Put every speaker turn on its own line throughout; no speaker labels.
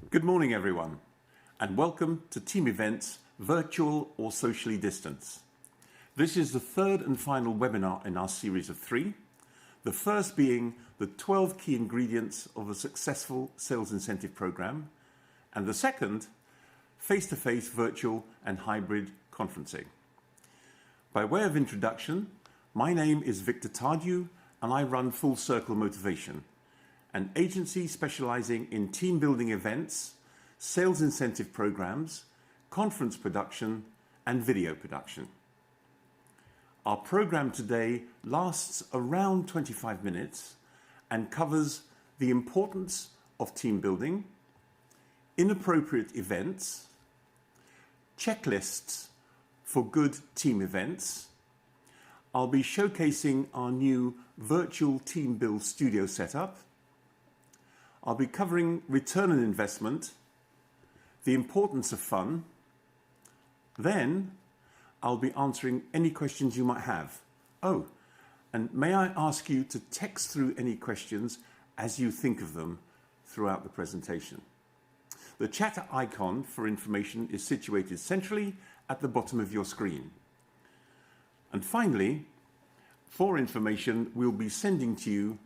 Good morning, everyone, and welcome to Team Events, Virtual or Socially Distance. This is the third and final webinar in our series of 3, the first being the 12 key ingredients of a successful sales incentive program, and the second, face-to-face, virtual and hybrid conferencing. By way of introduction, my name is Victor Tardieu and I run Full Circle Motivation, an agency specializing in team building events, sales incentive programs, conference production, and video production. Our program today lasts around 25 minutes and covers the importance of team building, inappropriate events, checklists for good team events. I'll be showcasing our new virtual Team Build studio setup. I'll be covering return on investment, the importance of fun. Then I'll be answering any questions you might have. Oh, and may I ask you to text through any questions as you think of them throughout the presentation. The chat icon for information is situated centrally at the bottom of your screen. And finally, for information, we'll be sending to you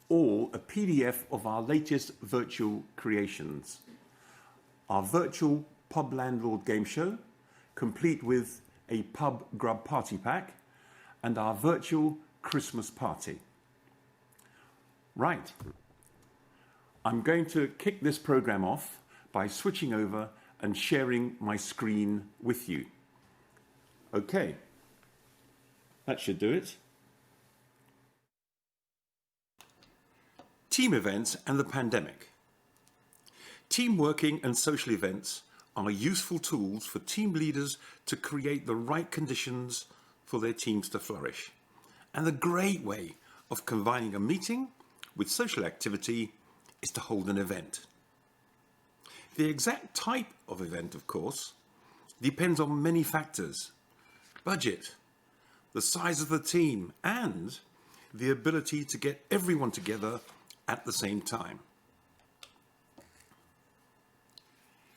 all a PDF of our latest virtual creations. Our virtual pub landlord game show, complete with a pub grub party pack, and our virtual Christmas party. Right, I'm going to kick this program off by switching over and sharing my screen with you. Okay, that should do it. Team events and the pandemic. Team working and social events are useful tools for team leaders to create the right conditions for their teams to flourish, and a great way of combining a meeting with social activity is to hold an event. The exact type of event, of course, depends on many factors: budget, the size of the team, and the ability to get everyone together at the same time.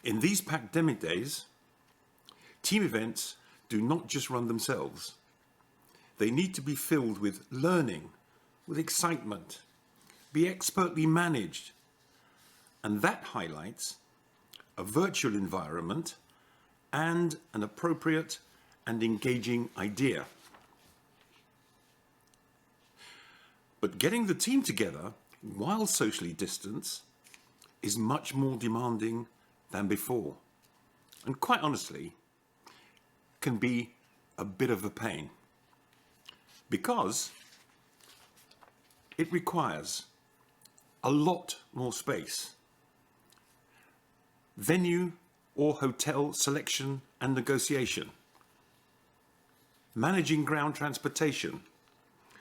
In these pandemic days, team events do not just run themselves. They need to be filled with learning, with excitement, be expertly managed, and that highlights a virtual environment and an appropriate and engaging idea. But getting the team together while socially distanced is much more demanding than before, and quite honestly can be a bit of a pain, because it requires a lot more space, venue or hotel selection and negotiation, managing ground transportation,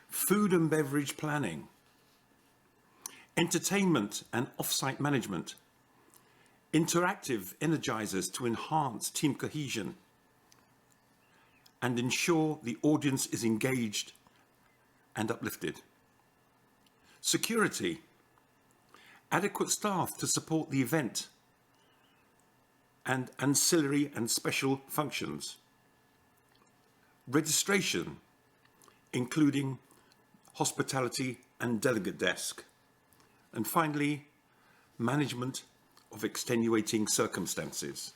food and beverage planning, entertainment and off-site management, interactive energizers to enhance team cohesion and ensure the audience is engaged and uplifted, security, adequate staff to support the event, and ancillary and special functions, registration, including hospitality and delegate desk, and finally, management of extenuating circumstances.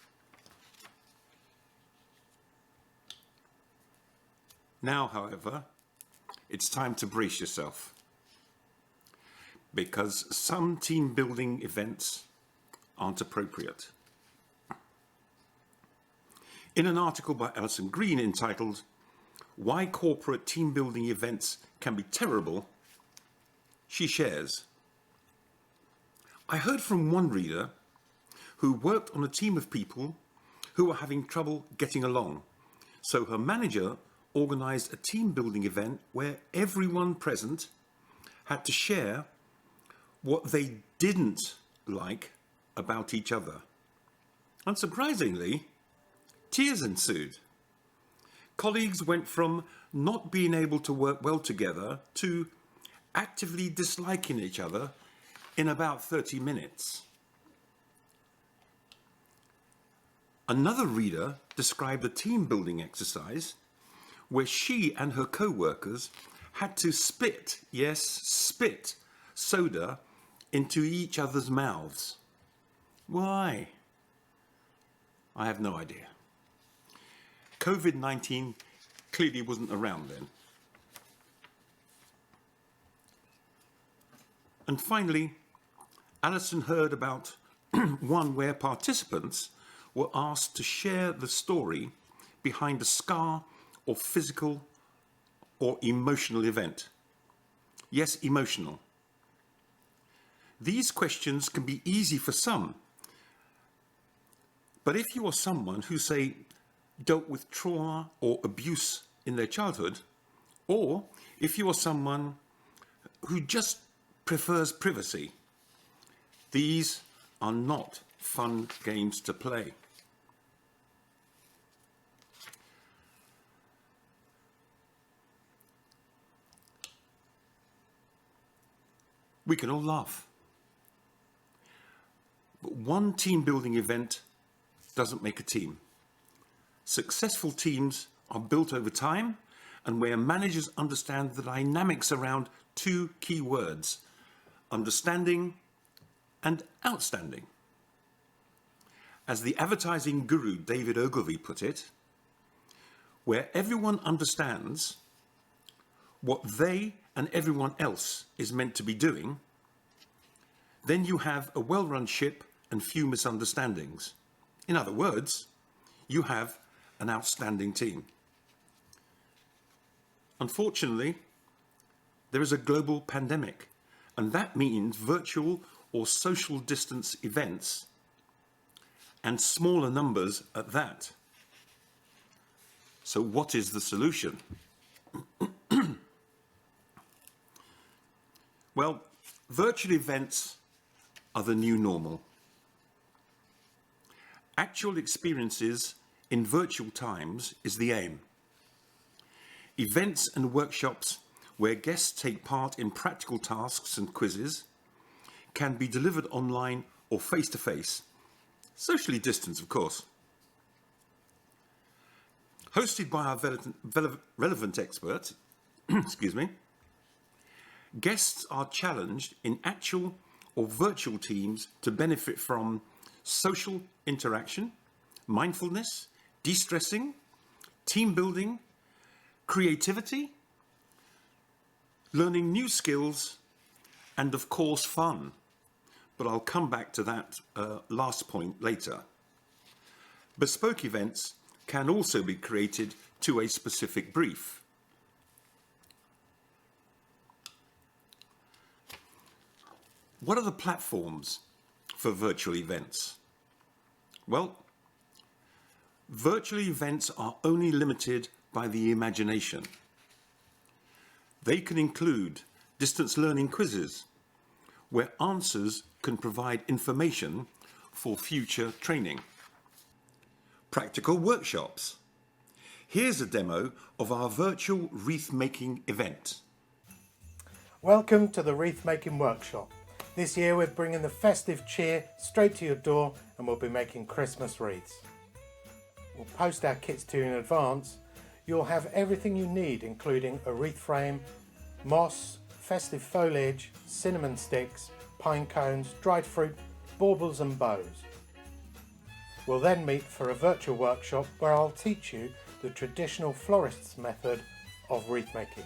Now, however, it's time to brace yourself, because some team building events aren't appropriate. In an article by Alison Green entitled "Why Corporate Team Building Events Can Be Terrible," she shares, "I heard from one reader who worked on a team of people who were having trouble getting along, so her manager organized a team building event where everyone present had to share what they didn't like about each other. Unsurprisingly, tears ensued. Colleagues went from not being able to work well together to actively disliking each other in about 30 minutes. Another reader described a team building exercise where she and her co-workers had to spit, yes, spit, soda into each other's mouths. Why? I have no idea. COVID-19 clearly wasn't around then. And finally, Alison heard about one where participants were asked to share the story behind a scar or physical or emotional event. Yes, emotional. These questions can be easy for some, but if you are someone who, say, dealt with trauma or abuse in their childhood, or if you are someone who just prefers privacy, these are not fun games to play. We can all laugh. But one team building event doesn't make a team. Successful teams are built over time and where managers understand the dynamics around two key words, understanding and outstanding. As the advertising guru David Ogilvy put it, where everyone understands what they and everyone else is meant to be doing, then you have a well-run ship and few misunderstandings. In other words, you have an outstanding team. Unfortunately, there is a global pandemic, and that means virtual or social distance events, and smaller numbers at that. So what is the solution? Well, virtual events are the new normal. Actual experiences in virtual times is the aim. Events and workshops where guests take part in practical tasks and quizzes can be delivered online or face-to-face, socially distanced, of course. Hosted by our relevant expert, excuse me, guests are challenged in actual or virtual teams to benefit from social interaction, mindfulness, de-stressing, team building, creativity, learning new skills, and of course fun. But I'll come back to that last point later. Bespoke events can also be created to a specific brief. What are the platforms for virtual events? Well, virtual events are only limited by the imagination. They can include distance learning quizzes, where answers can provide information for future training. Practical workshops. Here's a demo of our virtual wreath making event.
Welcome to the wreath making workshop. This year we're bringing the festive cheer straight to your door and we'll be making Christmas wreaths. We'll post our kits to you in advance. You'll have everything you need, including a wreath frame, moss, festive foliage, cinnamon sticks, pine cones, dried fruit, baubles and bows. We'll then meet for a virtual workshop where I'll teach you the traditional florist's method of wreath making.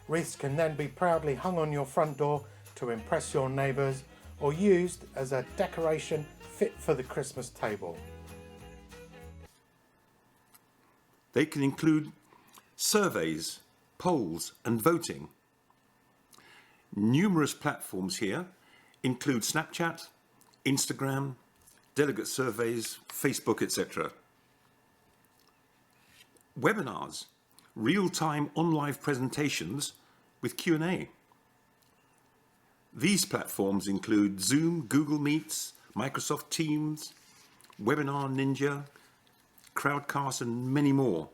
Wreaths can then be proudly hung on your front door to impress your neighbours or used as a decoration fit for the Christmas table.
They can include surveys, polls and voting. Numerous platforms here include Snapchat, Instagram, delegate surveys, Facebook, etc. Webinars, real-time on-live presentations with Q&A. These platforms include Zoom, Google Meets, Microsoft Teams, Webinar Ninja, Crowdcast and many more.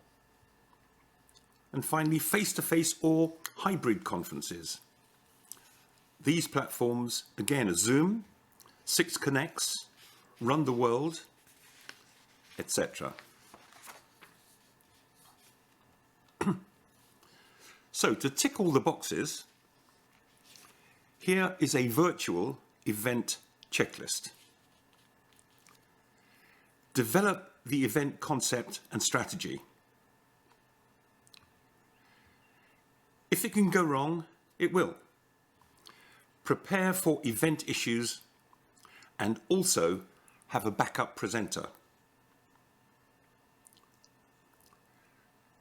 And finally, face-to-face or hybrid conferences. These platforms, again, are Zoom, 6Connects, Run the World, etc. So, to tick all the boxes, here is a virtual event checklist. Develop the event concept and strategy. If it can go wrong, it will. Prepare for event issues and also have a backup presenter.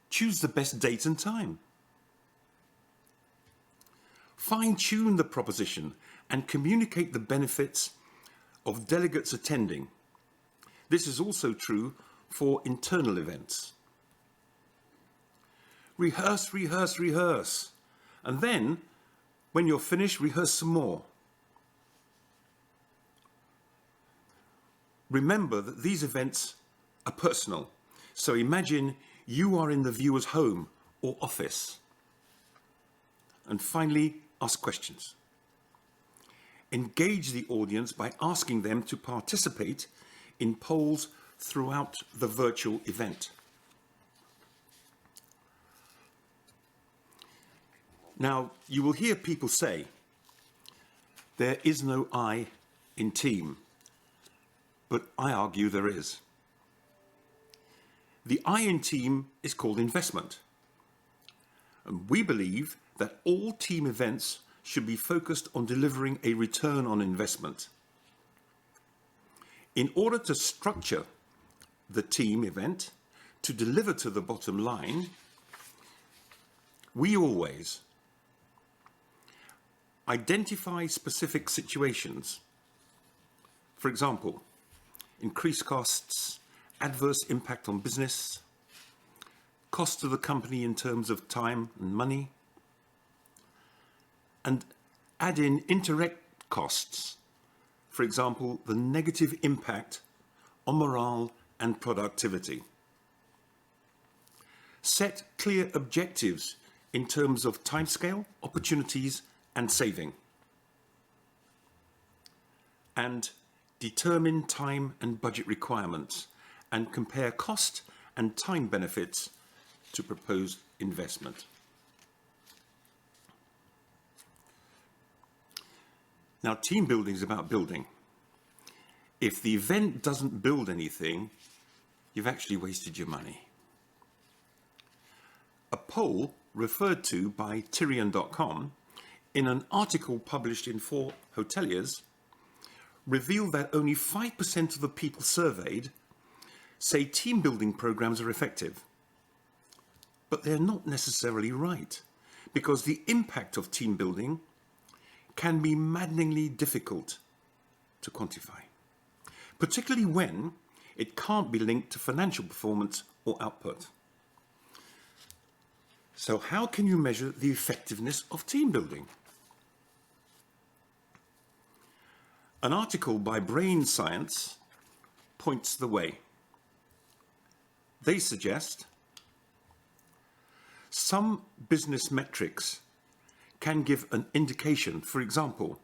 Choose the best date and time. Fine-tune the proposition and communicate the benefits of delegates attending. This is also true for internal events. Rehearse, rehearse, rehearse. And then, when you're finished, rehearse some more. Remember that these events are personal. So imagine you are in the viewer's home or office. And finally, ask questions. Engage the audience by asking them to participate in polls throughout the virtual event. Now, you will hear people say, there is no I in team, but I argue there is. The I in team is called investment. And we believe that all team events should be focused on delivering a return on investment. In order to structure the team event to deliver to the bottom line, we always identify specific situations. For example, increased costs, adverse impact on business, cost to the company in terms of time and money, and add in indirect costs. For example, the negative impact on morale and productivity. Set clear objectives in terms of timescale, opportunities, and saving. And determine time and budget requirements and compare cost and time benefits to proposed investment. Now, team building is about building. If the event doesn't build anything, you've actually wasted your money. A poll referred to by Tyrion.com in an article published in 4 Hoteliers revealed that only 5% of the people surveyed say team building programs are effective. But they're not necessarily right, because the impact of team building can be maddeningly difficult to quantify, particularly when it can't be linked to financial performance or output. So how can you measure the effectiveness of team building? An article by Brain Science points the way. They suggest some business metrics can give an indication, for example,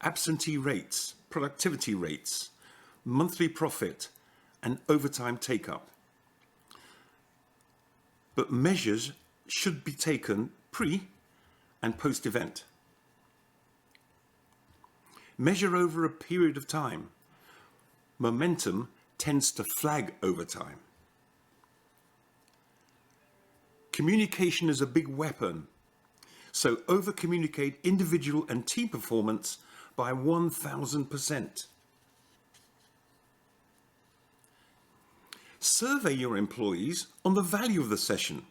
absentee rates, productivity rates, monthly profit, and overtime take-up. But measures should be taken pre- and post-event. Measure over a period of time. Momentum tends to flag over time. Communication is a big weapon. So over-communicate individual and team performance by 1000%. Survey your employees on the value of the session.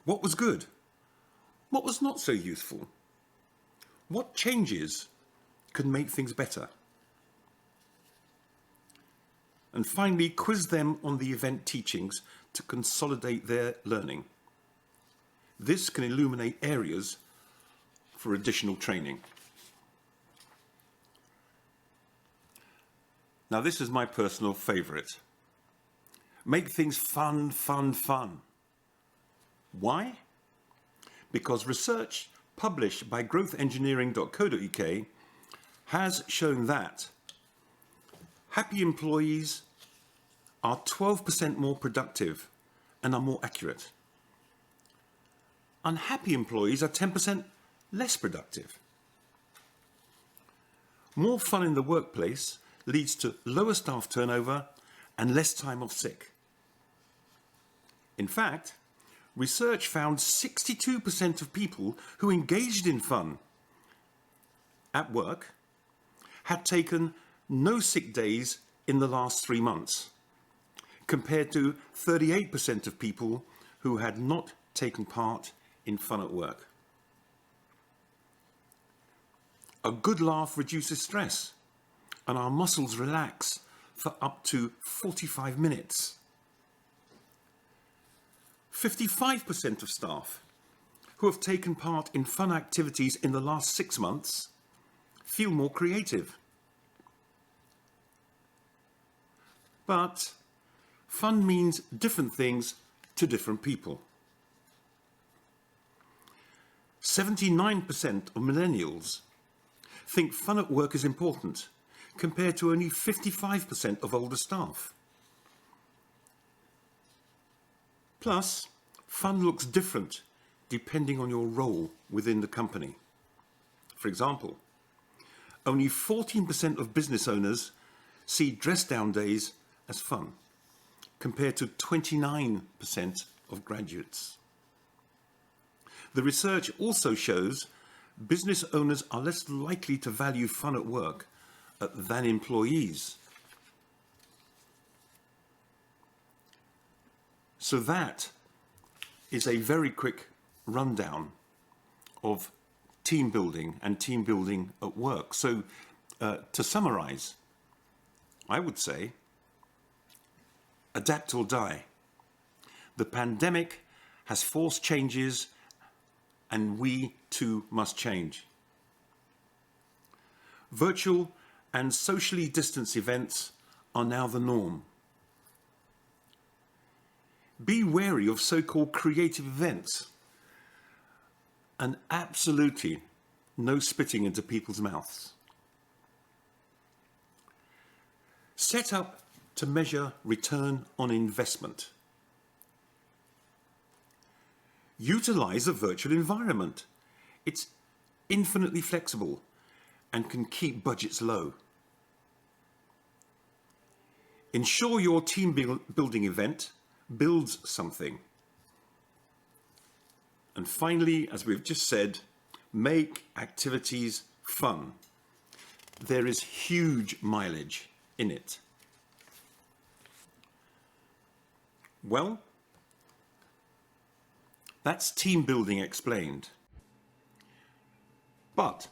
What was good? What was not so useful? What changes could make things better? And finally, quiz them on the event teachings to consolidate their learning. This can illuminate areas for additional training. Now, this is my personal favorite. Make things fun, fun, fun. Why? because research published by growthengineering.co.uk has shown that happy employees are 12% more productive and are more accurate. Unhappy employees are 10% less productive. More fun in the workplace leads to lower staff turnover and less time off sick. In fact, research found 62% of people who engaged in fun at work had taken no sick days in the last 3 months, compared to 38% of people who had not taken part in fun at work. A good laugh reduces stress, and our muscles relax for up to 45 minutes. 55% of staff who have taken part in fun activities in the last 6 months feel more creative. But fun means different things to different people. 79% of millennials think fun at work is important, compared to only 55% of older staff. Plus, fun looks different depending on your role within the company. For example, only 14% of business owners see dress-down days as fun, compared to 29% of graduates. The research also shows business owners are less likely to value fun at work than employees. So that is a very quick rundown of team building and team building at work. So to summarize, I would say, adapt or die. The pandemic has forced changes, and we too must change. Virtual and socially distanced events are now the norm. Be wary of so-called creative events, and absolutely no spitting into people's mouths. Set up to measure return on investment. Utilize a virtual environment. It's infinitely flexible and can keep budgets low. Ensure your team building event builds something. And finally, as we've just said, make activities fun. There is huge mileage in it. Well, that's team building explained. But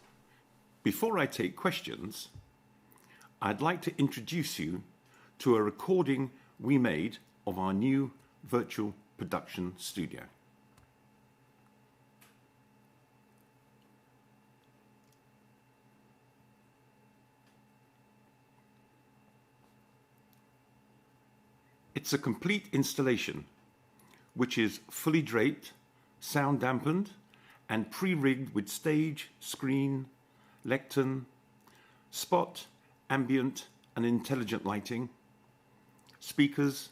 before I take questions, I'd like to introduce you to a recording we made of our new virtual production studio. It's a complete installation, which is fully draped, sound dampened, and pre-rigged with stage, screen, lectern, spot, ambient, and intelligent lighting, speakers,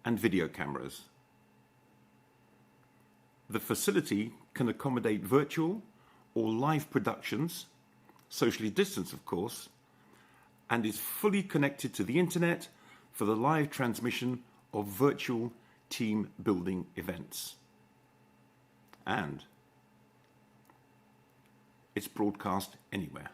and video cameras. The facility can accommodate virtual or live productions, socially distanced of course, and is fully connected to the internet for the live transmission of virtual team building events. And it's broadcast anywhere.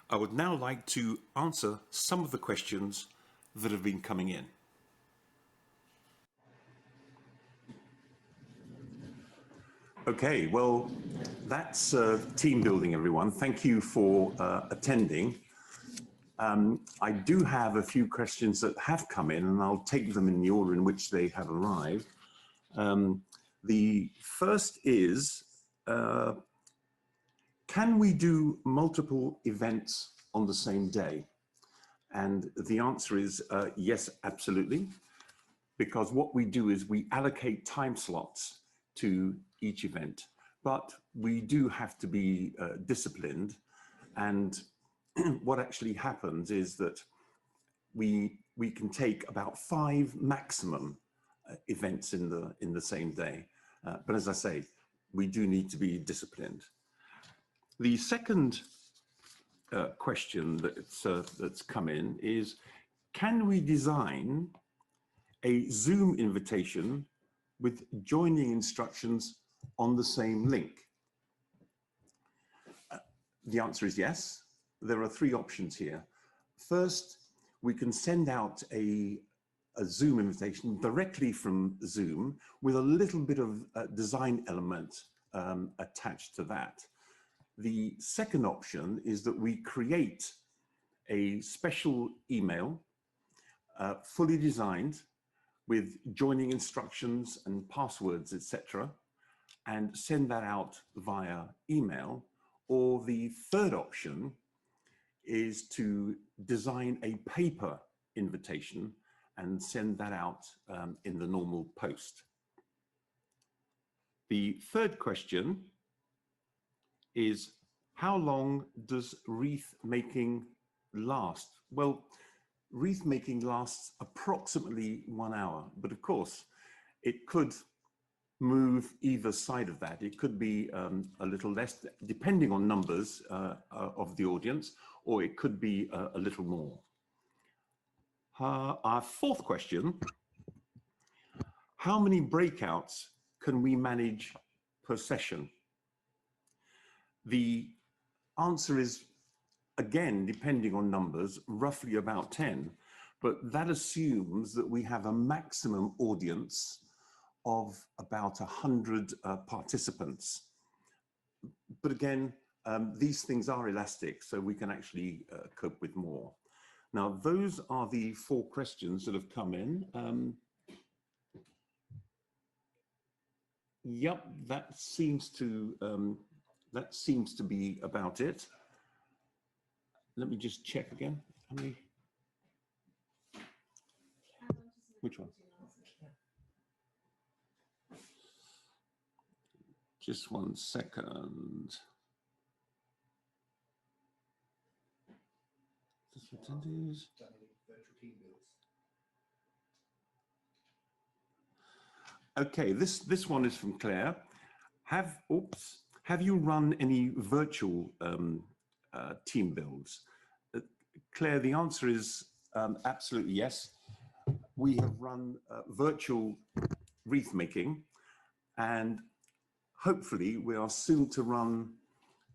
I would now like to answer some of the questions that have been coming in. Okay, well, that's team building, everyone. Thank you for attending. I do have a few questions that have come in, and I'll take them in the order in which they have arrived. The first is, can we do multiple events on the same day? And the answer is yes, absolutely. because what we do is we allocate time slots to each event, but we do have to be disciplined. And what actually happens is that we can take about 5 maximum events in the same day. But as I say, we do need to be disciplined. The second question that's come in is, can we design a Zoom invitation with joining instructions on the same link? The answer is yes. There are 3 options here. First, we can send out a Zoom invitation directly from Zoom with a little bit of design element attached to that. The second option is that we create a special email fully designed with joining instructions and passwords, etc., and send that out via email. Or the third option is to design a paper invitation and send that out in the normal post. The third question is, how long does wreath making last? Well, wreath making lasts approximately 1 hour, but of course it could move either side of that. It could be a little less, depending on numbers of the audience, or it could be a little more. Our fourth question, how many breakouts can we manage per session? The answer is, again, depending on numbers, roughly about 10, but that assumes that we have a maximum audience of about 100 participants. But again, these things are elastic, so we can actually cope with more. Now, those are the 4 questions that have come in. Yep, that seems to be about it. Let me just check again. How many? Which one? Just 1 second. Attendees. Okay, this one is from Claire. Have you run any virtual team builds? Claire, the answer is absolutely yes. We have run virtual wreath making, and hopefully we are soon to run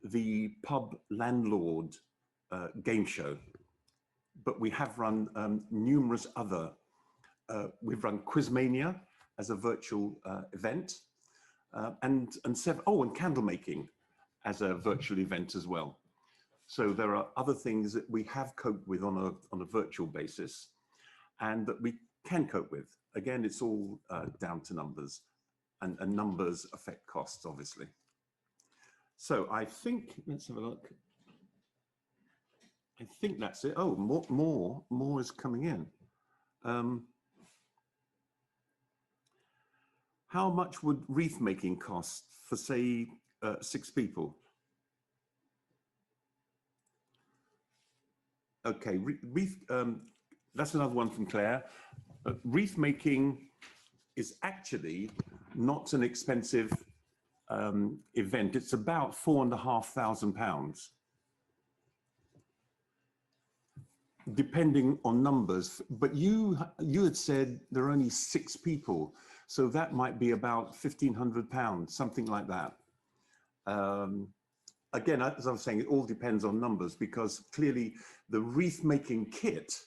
the pub landlord game show. But we have run numerous other, we've run Quizmania as a virtual event, and candle making as a virtual event as well. So there are other things that we have coped with on a virtual basis, and that we can cope with. Again, it's all down to numbers, and numbers affect costs, obviously. So I think, let's have a look. I think that's it. Oh, more is coming in. How much would wreath making cost for, say, 6 people? Okay, that's another one from Claire. Wreath making is actually not an expensive event. It's about £4,500. Depending on numbers, but you had said there are only 6 people, so that might be about £1,500, something like that. Again, as I was saying, it all depends on numbers, because clearly the wreath making kit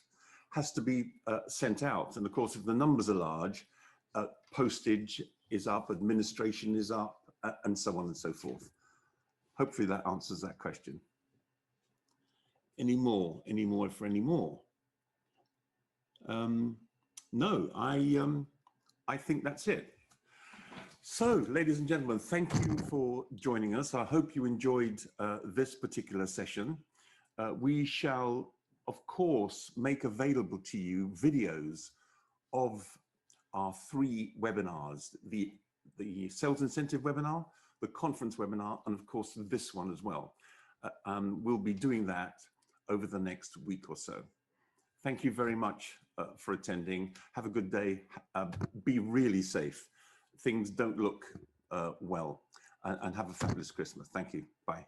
has to be sent out, and of course, if the numbers are large, postage is up, administration is up, and so on and so forth. Hopefully that answers that question. Any more for any more? No, I think that's it. So, ladies and gentlemen, thank you for joining us. I hope you enjoyed this particular session. We shall, of course, make available to you videos of our 3 webinars, the sales incentive webinar, the conference webinar, and of course this one as well. We'll be doing that over the next week or so. Thank you very much for attending. Have a good day. Be really safe. Things don't look well. And have a fabulous Christmas. Thank you. Bye.